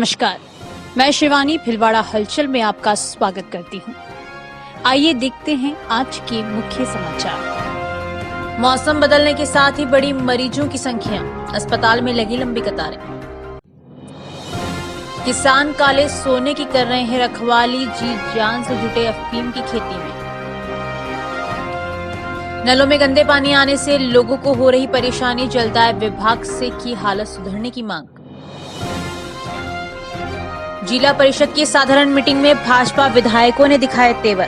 नमस्कार, मैं शिवानी भिलवाड़ा हलचल में आपका स्वागत करती हूँ। आइए देखते हैं आज के मुख्य समाचार। मौसम बदलने के साथ ही बढ़ी मरीजों की संख्या, अस्पताल में लगी लंबी कतारें। किसान काले सोने की कर रहे हैं रखवाली, जी जान से जुटे अफीम की खेती में। नलों में गंदे पानी आने से लोगों को हो रही परेशानी, जलदाय विभाग से की हालत सुधरने की मांग। जिला परिषद की साधारण मीटिंग में भाजपा विधायकों ने दिखाए तेवर।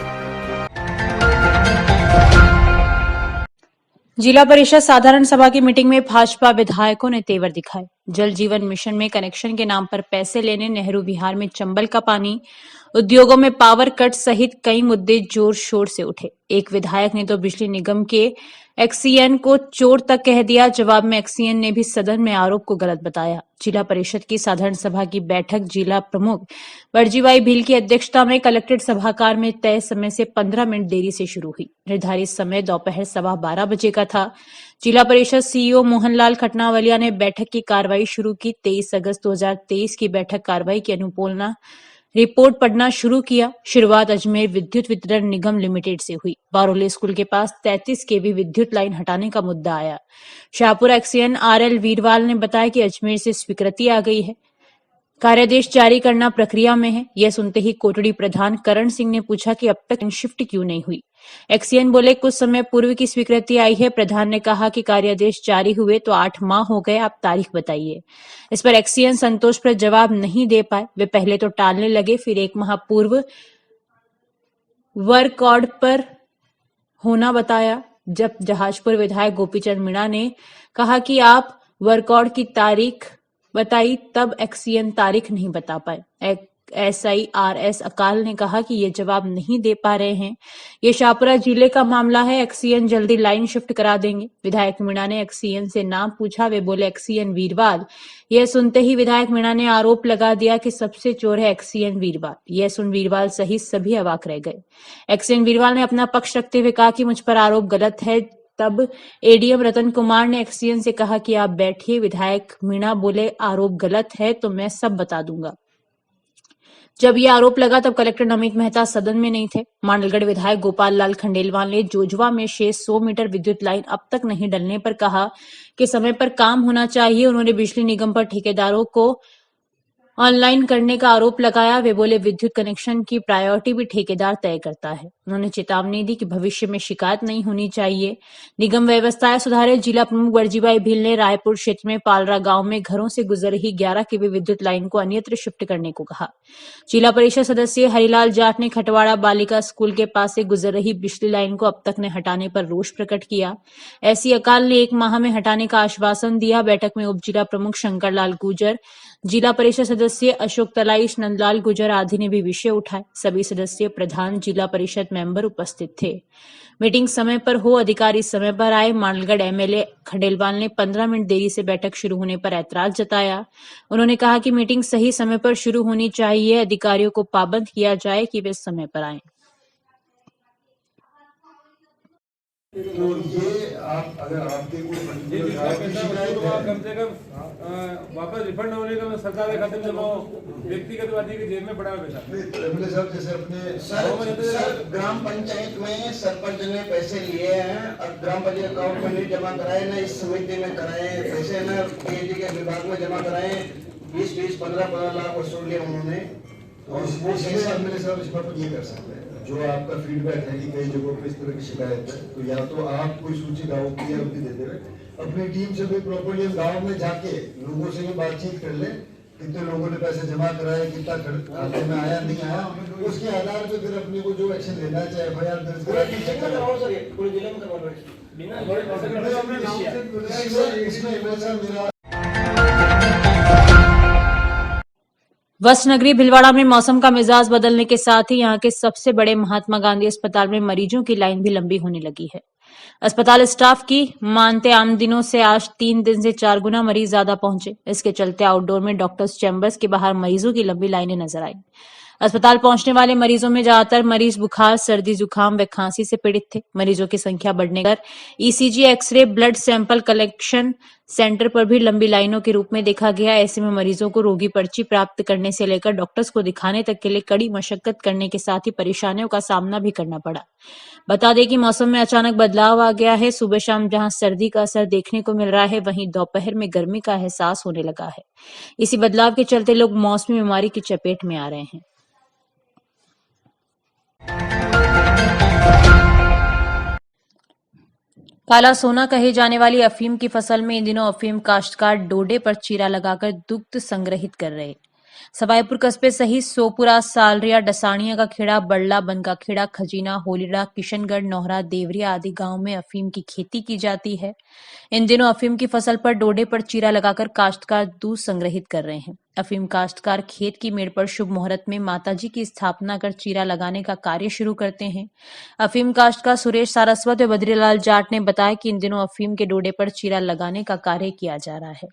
जिला परिषद साधारण सभा की मीटिंग में भाजपा विधायकों ने तेवर दिखाए। जल जीवन मिशन में कनेक्शन के नाम पर पैसे लेने, नेहरू विहार में चंबल का पानी, उद्योगों में पावर कट सहित कई मुद्दे जोर शोर से उठे। एक विधायक ने तो बिजली निगम के एक्सीएन को चोर तक कह दिया। जवाब में एक्सीएन ने भी सदन में आरोप को गलत बताया। जिला परिषद की साधारण सभा की बैठक जिला प्रमुख बरजीबाई भील की अध्यक्षता में कलेक्ट्रेट सभागार में तय समय से 15 मिनट देरी से शुरू हुई। निर्धारित समय दोपहर 12:15 बजे का था। जिला परिषद सीईओ मोहनलाल खटनावलिया ने बैठक की कार्रवाई शुरू की। 23 अगस्त 2023 की बैठक कार्रवाई की अनुपूलना रिपोर्ट पढ़ना शुरू किया। शुरुआत अजमेर विद्युत वितरण निगम लिमिटेड से हुई। बारोले स्कूल के पास 33 केवी विद्युत लाइन हटाने का मुद्दा आया। शाहपुरा एक्सीएन आरएल वीरवाल ने बताया कि अजमेर से स्वीकृति आ गई है, कार्यादेश जारी करना प्रक्रिया में है। यह सुनते ही कोटड़ी प्रधान करण सिंह ने पूछा कि अब तक शिफ्ट क्यों नहीं हुई। एक्सीएन बोले कुछ समय पूर्व की स्वीकृति आई है। प्रधान ने कहा कि कार्यादेश जारी हुए तो 8 माह हो गए, आप तारीख बताइए। इस पर एक्सीएन संतोषप्रद जवाब नहीं दे पाए। वे पहले तो टालने लगे, फिर 1 माह पूर्व वर्क ऑर्डर पर होना बताया। जब जहाजपुर विधायक गोपीचंद मीणा ने कहा कि आप वर्क ऑर्डर की तारीख बताई, तब एक्सीएन तारीख नहीं बता पाए। SIRS अकाल ने कहा कि ये जवाब नहीं दे पा रहे हैं, ये शाहपुरा जिले का मामला है, एक्सीएन जल्दी लाइन शिफ्ट करा देंगे। विधायक मीणा ने एक्सीएन से नाम पूछा, वे बोले एक्सीएन वीरवाल। यह सुनते ही विधायक मीणा ने आरोप लगा दिया कि सबसे चोर है एक्सीएन वीरवाल। यह सुन वीरवाल सहित सभी अवाक रह गए। एक्सीएन वीरवाल ने अपना पक्ष रखते हुए कहा कि मुझ पर आरोप गलत है। तब एडीएम रतन कुमार ने एक्सीएन से कहा कि आप बैठिए। विधायक मीणा बोले आरोप गलत है तो मैं सब बता दूंगा। जब यह आरोप लगा तब कलेक्टर नमित मेहता सदन में नहीं थे। मांडलगढ़ विधायक गोपाल लाल खंडेलवाल ने जोजवा में शेष 100 मीटर विद्युत लाइन अब तक नहीं डलने पर कहा कि समय पर काम होना चाहिए। उन्होंने बिजली निगम पर ठेकेदारों को ऑनलाइन करने का आरोप लगाया। वे बोले विद्युत कनेक्शन की प्रायोरिटी भी ठेकेदार तय करता है। उन्होंने चेतावनी दी कि भविष्य में शिकायत नहीं होनी चाहिए, निगम व्यवस्थाएं सुधारे। जिला प्रमुख बरजीबाई भील ने रायपुर क्षेत्र में पालरा गांव में घरों से गुजर रही 11 केवी विद्युत लाइन को अन्यत्र शिफ्ट करने को कहा। जिला परिषद सदस्य हरिलाल जाट ने खटवाड़ा बालिका स्कूल के पास से गुजर रही बिजली लाइन को अब तक न हटाने पर रोष प्रकट किया। ऐसी अकाल ने 1 माह में हटाने का आश्वासन दिया। बैठक में उप जिला प्रमुख शंकर लाल गुर्जर, जिला परिषद सदस्य अशोक तलाइश, नंदलाल गुर्जर आदि ने भी विषय उठाए। सभी सदस्य, प्रधान, जिला परिषद मेंबर उपस्थित थे। मीटिंग समय पर हो, अधिकारी समय पर आए। मांडलगढ़ एमएलए खंडेलवाल ने 15 मिनट देरी से बैठक शुरू होने पर ऐतराज जताया। उन्होंने कहा कि मीटिंग सही समय पर शुरू होनी चाहिए, अधिकारियों को पाबंद किया जाए कि वे समय पर आएं। तो ये आप अगर आपके कोई कम से कम वापस रिफंड होने का सरकार के खाते में जमा व्यक्तिगत वादी के जेब में पड़ा पैसा। एमएलए साहब जैसे अपने सर ग्राम पंचायत में सरपंच ने पैसे लिए हैं और ग्राम पंचायत अकाउंट में नहीं जमा कराए, ना इस समिति में कराए पैसे, ना पीएचडी के विभाग में जमा कराए। 20-20, 15-15 लाख वसूल लिया उन्होंने। और वो एमएलए साहब इस पर ये कर सकते हैं, जो आपका फीडबैक है कि कई जगहों पे इस तरह की शिकायत है, तो या तो आप कोई सूची गाँव की अवधि देते रहे, अपनी टीम से भी प्रॉपर्ली गाँव में जाके लोगों से भी बातचीत कर ले, कितने लोगों ने पैसे जमा कराए, कितना खाते में आया नहीं आया, उसके आधार पर फिर अपने को जो एक्शन लेना चाहे FIR दर्ज करा। वस्त नगरी भिलवाड़ा में मौसम का मिजाज बदलने के साथ ही यहां के सबसे बड़े महात्मा गांधी अस्पताल में मरीजों की लाइन भी लंबी होने लगी है। अस्पताल स्टाफ की मानते आम दिनों से आज 3 दिन से 4 गुना मरीज ज्यादा पहुंचे। इसके चलते आउटडोर में डॉक्टर्स चैम्बर्स के बाहर मरीजों की लंबी लाइनें नजर आई। अस्पताल पहुंचने वाले मरीजों में ज्यादातर मरीज बुखार, सर्दी, जुकाम व खांसी से पीड़ित थे। मरीजों की संख्या बढ़ने पर ECG, x-ray, blood sample collection centre पर भी लंबी लाइनों के रूप में देखा गया। ऐसे में मरीजों को रोगी पर्ची प्राप्त करने से लेकर डॉक्टर्स को दिखाने तक के लिए कड़ी मशक्कत करने के साथ ही परेशानियों का सामना भी करना पड़ा। बता दें कि मौसम में अचानक बदलाव आ गया है। सुबह शाम जहां सर्दी का असर देखने को मिल रहा है, वहीं दोपहर में गर्मी का एहसास होने लगा है। इसी बदलाव के चलते लोग मौसमी बीमारी की चपेट में आ रहे हैं। काला सोना कहे जाने वाली अफीम की फसल में इन दिनों अफीम काश्तकार डोडे पर चीरा लगाकर दुग्ध संग्रहित कर रहे। सवाईपुर कस्बे सहित सोपुरा, सालरिया, डसाणिया का खेड़ा, बड़ला, बनका खेड़ा, खजीना, होलीडा, किशनगढ़, नौहरा, देवरिया आदि गांव में अफीम की खेती की जाती है। इन दिनों अफीम की फसल पर डोडे पर चीरा लगाकर काश्तकार दूध संग्रहित कर रहे हैं। अफीम काश्तकार खेत की मेड़ पर शुभ मुहूर्त में माताजी की स्थापना कर चीरा लगाने का कार्य शुरू करते हैं। अफीम काश्तकार सुरेश सारस्वत व बद्रीलाल जाट ने बताया कि इन दिनों अफीम के डोडे पर चीरा लगाने का कार्य किया जा रहा है।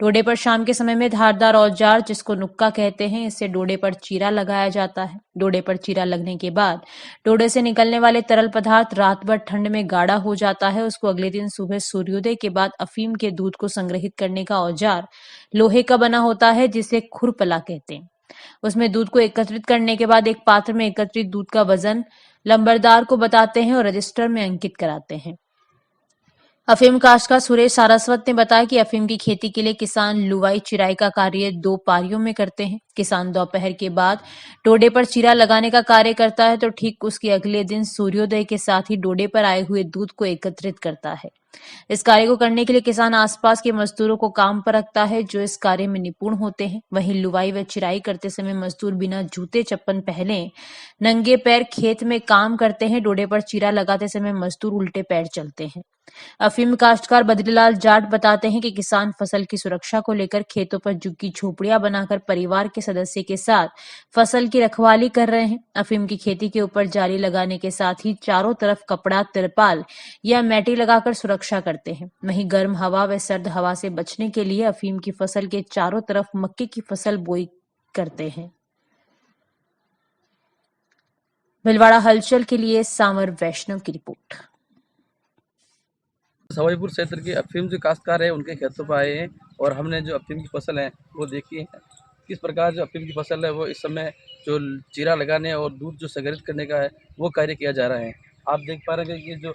डोडे पर शाम के समय में धारदार औजार, जिसको नुक्का कहते हैं, इससे डोडे पर चीरा लगाया जाता है। डोडे पर चीरा लगने के बाद डोडे से निकलने वाले तरल पदार्थ रात भर ठंड में गाढ़ा हो जाता है। उसको अगले दिन सुबह सूर्योदय के बाद अफीम के दूध को संग्रहित करने का औजार लोहे का बना होता है, जिसे खुरपला कहते हैं। उसमें दूध को एकत्रित करने के बाद एक पात्र में एकत्रित दूध का वजन लंबरदार को बताते हैं और रजिस्टर में अंकित कराते हैं। अफीम काश्तकार सुरेश सारस्वत ने बताया कि अफीम की खेती के लिए किसान लुवाई चिराई का कार्य 2 पारियों में करते हैं। किसान दोपहर के बाद डोडे पर चीरा लगाने का कार्य करता है तो ठीक उसके अगले दिन सूर्योदय के साथ ही डोडे पर आए हुए दूध को एकत्रित करता है। इस कार्य को करने के लिए किसान आसपास के मजदूरों को काम पर रखता है, जो इस कार्य में निपुण होते हैं। वहीं लुवाई व चिराई करते समय मजदूर बिना जूते चप्पल पहने नंगे पैर खेत में काम करते हैं। डोडे पर चीरा लगाते समय मजदूर उल्टे पैर चलते हैं। अफीम काश्तकार बद्रीलाल जाट बताते हैं कि किसान फसल की सुरक्षा को लेकर खेतों पर झुग्गी झोपड़ियां बनाकर परिवार के सदस्य के साथ फसल की रखवाली कर रहे हैं। अफीम की खेती के ऊपर जाली लगाने के साथ ही चारों तरफ कपड़ा, तिरपाल या मैटी लगाकर सुरक्षा करते हैं। वहीं गर्म हवा व सर्द हवा से बचने के लिए अफीम की फसल के चारों तरफ मक्के की फसल बोई करते हैं। भिलवाड़ा हलचल के लिए सामर वैष्णव की रिपोर्ट। सवाईपुर क्षेत्र के अफीम जो काश्तकार है उनके खेतों पर आए हैं और हमने जो अफीम की फसल है वो देखी है। किस प्रकार जो अफीम की फसल है वो इस समय जो चीरा लगाने और दूध जो संग्रहित करने का है वो कार्य किया जा रहा है। आप देख पा रहे हैं कि जो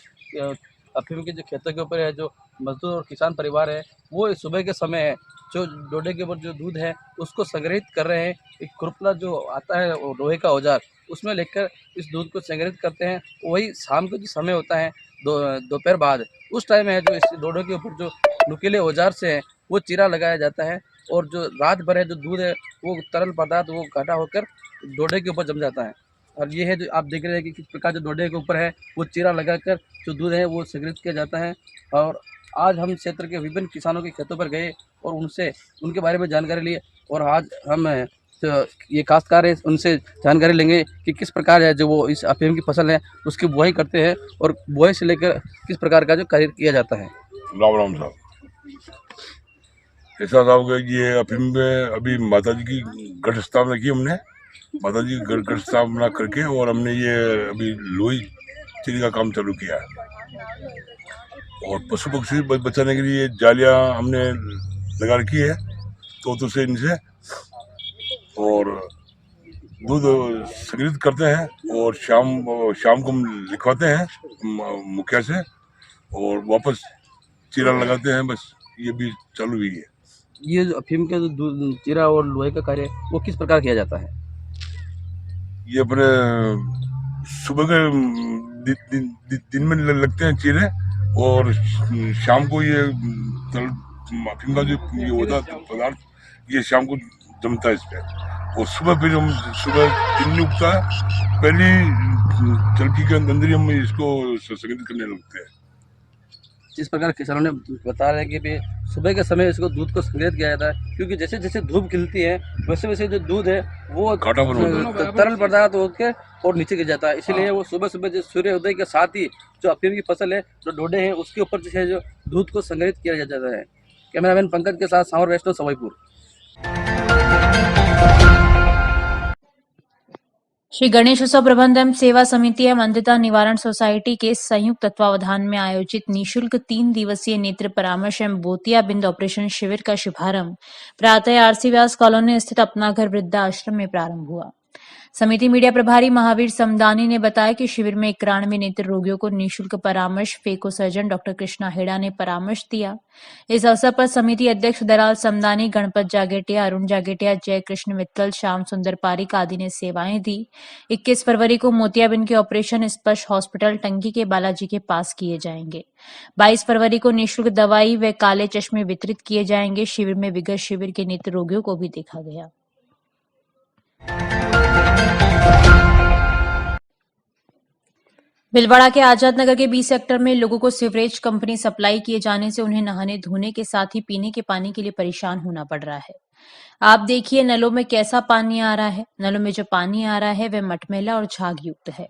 अफीम के जो खेतों के ऊपर है, जो मजदूर और किसान परिवार है वो इस सुबह के समय है जो डोडे के ऊपर जो दूध है उसको संग्रहित कर रहे हैं। एक खुरपला जो आता है लोहे का औजार, उसमें लेकर इस दूध को संग्रहित करते हैं। वही शाम का जो समय होता है दोपहर बाद, उस टाइम है जो इस डोडे के ऊपर जो नुकीले औजार से है वो चीरा लगाया जाता है और जो रात भर है जो दूध है वो तरल पदार्थ वो घाटा होकर डोडे के ऊपर जम जाता है। और ये है जो आप देख रहे हैं कि किस प्रकार जो डोडे के ऊपर है वो चीरा लगाकर जो दूध है वो संग्रहित किया जाता है। और आज हम क्षेत्र के विभिन्न किसानों के खेतों पर गए और उनसे उनके बारे में जानकारी ली और आज हम जो ये काश्तकार है उनसे जानकारी लेंगे कि किस प्रकार है जो वो इस अफीम की फसल है उसकी बुआई करते हैं और बुआई से लेकर किस प्रकार का जो कार्य किया जाता है। राम राम साहब, ऐसा साहब कि ये अफीम में अभी माता जी की गढ़ स्थापना की हमने, माता जी की गढ़ स्थापना करके और हमने ये अभी लोही चीनी का काम चालू किया है और पशु पक्षी बचाने के लिए जालियाँ हमने लगा रखी है तोतों से इनसे, और दूध संग्रहित करते हैं और शाम को हम लिखवाते हैं मुखिया से और वापस चीरा लगाते हैं। बस ये भी चालू हुई है। ये जो अफीम का जो दूध चीरा और लोहे का कार्य वो किस प्रकार किया जाता है? ये अपने सुबह के दिन में लगते हैं चीरे और शाम को ये अफीम का जो ये होता है पदार्थ ये शाम को जमता है इस पर और सुबह फिर हम सुबह दिन नहीं उगता है पहली चलकी के अंदर ही हम इसको संग्रहित करने लगते हैं। जिस प्रकार किसानों ने बता रहे हैं कि भी सुबह के समय इसको दूध को संग्रहित किया जाता है क्योंकि जैसे जैसे धूप खिलती है वैसे वैसे जो दूध है वो तरल पदार्थ होकर और नीचे गिर जाता है। इसीलिए वो सुबह सुबह जो सूर्योदय के साथ ही जो अफीम की फसल है जो डोडे हैं उसके ऊपर जो है जो दूध को संग्रहित किया जाता है। कैमरामैन पंकज के साथ सामर वैष्णव, सवाईपुर। श्री गणेश उत्सव प्रबंध एवं सेवा समिति एवं अंधता निवारण सोसाइटी के संयुक्त तत्वावधान में आयोजित निःशुल्क 3 दिवसीय नेत्र परामर्श एवं मोतियाबिंद ऑपरेशन शिविर का शुभारंभ प्रातः आरसी व्यास कॉलोनी स्थित अपना घर वृद्धा आश्रम में प्रारंभ हुआ। समिति मीडिया प्रभारी महावीर समदानी ने बताया कि शिविर में 91 नेत्र रोगियों को निःशुल्क परामर्श फेको सर्जन डॉक्टर कृष्णा हेड़ा ने परामर्श दिया। इस अवसर पर समिति अध्यक्ष दलाल समदानी, गणपत जागेटिया, अरुण जागेटिया, जय कृष्ण मित्तल, श्याम सुंदर पारिक आदि ने सेवाएं दी। 21 फरवरी को मोतियाबिंद के ऑपरेशन स्पर्श हॉस्पिटल टंकी के बालाजी के पास किए जाएंगे। 22 फरवरी को निःशुल्क दवाई व काले चश्मे वितरित किए जाएंगे। शिविर में विगत शिविर के नेत्र रोगियों को भी देखा गया। भिलवाड़ा के आजाद नगर के 20 सेक्टर में लोगों को सीवरेज कंपनी सप्लाई किए जाने से उन्हें नहाने धोने के साथ ही पीने के पानी के लिए परेशान होना पड़ रहा है। आप देखिए नलों में कैसा पानी आ रहा है। नलों में जो पानी आ रहा है वह मटमैला और झाग युक्त है।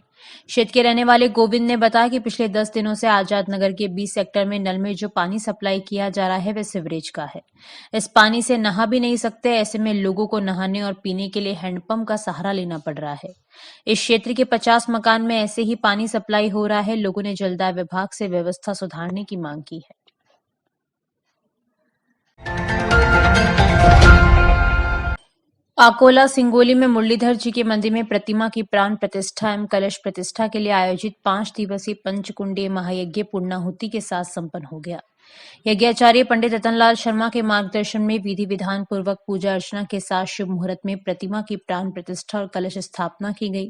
क्षेत्र के रहने वाले गोविंद ने बताया कि पिछले 10 दिनों से आजाद नगर के 20 सेक्टर में नल में जो पानी सप्लाई किया जा रहा है वह सीवरेज का है। इस पानी से नहा भी नहीं सकते। ऐसे में लोगों को नहाने और पीने के लिए हैंडपंप का सहारा लेना पड़ रहा है। इस क्षेत्र के 50 मकान में ऐसे ही पानी सप्लाई हो रहा है। लोगों ने जलदाय विभाग से व्यवस्था सुधारने की मांग की है। अकोला सिंगोली में मुरलीधर जी के मंदिर में प्रतिमा की प्राण प्रतिष्ठा एवं कलश प्रतिष्ठा के लिए आयोजित 5 दिवसीय पंचकुंडीय महायज्ञ पूर्णाहुति के साथ संपन्न हो गया। यज्ञाचार्य पंडित रतनलाल शर्मा के मार्गदर्शन में विधि विधान पूर्वक पूजा अर्चना के साथ शुभ मुहूर्त में प्रतिमा की प्राण प्रतिष्ठा और कलश स्थापना की गई।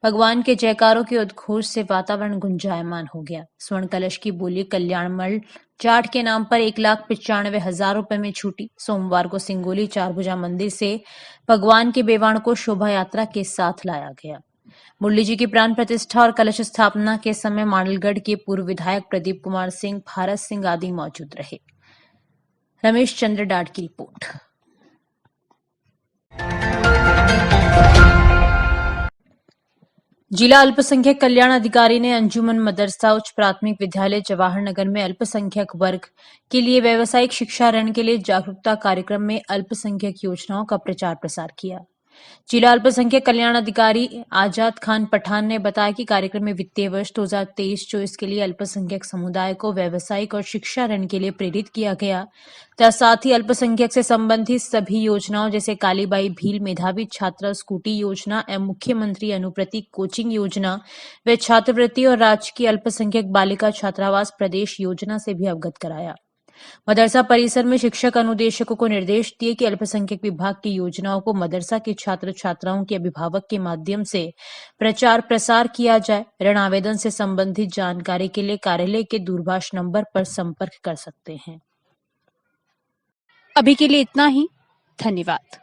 भगवान के जयकारों के उद्घोष से वातावरण गुंजायमान हो गया। स्वर्ण कलश की बोली कल्याणमल जाट के नाम पर 1,95,000 रुपए में छूटी। सोमवार को सिंगोली चारभुजा मंदिर से भगवान के बेवाण को शोभा यात्रा के साथ लाया गया। मुरली जी की प्राण प्रतिष्ठा और कलश स्थापना के समय मांडलगढ़ के पूर्व विधायक प्रदीप कुमार सिंह, भारत सिंह आदि मौजूद रहे। रमेश चंद्र डाट की रिपोर्ट। जिला अल्पसंख्यक कल्याण अधिकारी ने अंजुमन मदरसा उच्च प्राथमिक विद्यालय जवाहर नगर में अल्पसंख्यक वर्ग के लिए व्यावसायिक शिक्षा ऋण के लिए जागरूकता कार्यक्रम में अल्पसंख्यक योजनाओं का प्रचार प्रसार किया। जिला अल्पसंख्यक कल्याण अधिकारी आजाद खान पठान ने बताया कि कार्यक्रम में वित्तीय वर्ष 2023-24 के लिए अल्पसंख्यक समुदाय को व्यावसायिक और शिक्षा ऋण के लिए प्रेरित किया गया। तथा साथ ही अल्पसंख्यक से संबंधित सभी योजनाओं जैसे कालीबाई भील मेधावी छात्रा स्कूटी योजना एवं मुख्यमंत्री अनुप्रति कोचिंग योजना व छात्रवृत्ति और राजकीय अल्पसंख्यक बालिका छात्रावास प्रदेश योजना से भी अवगत कराया। मदरसा परिसर में शिक्षक अनुदेशकों को निर्देश दिए कि अल्पसंख्यक विभाग की योजनाओं को मदरसा के छात्र छात्राओं के अभिभावक के माध्यम से प्रचार प्रसार किया जाए। ऋण आवेदन से संबंधित जानकारी के लिए कार्यालय के दूरभाष नंबर पर संपर्क कर सकते हैं। अभी के लिए इतना ही। धन्यवाद।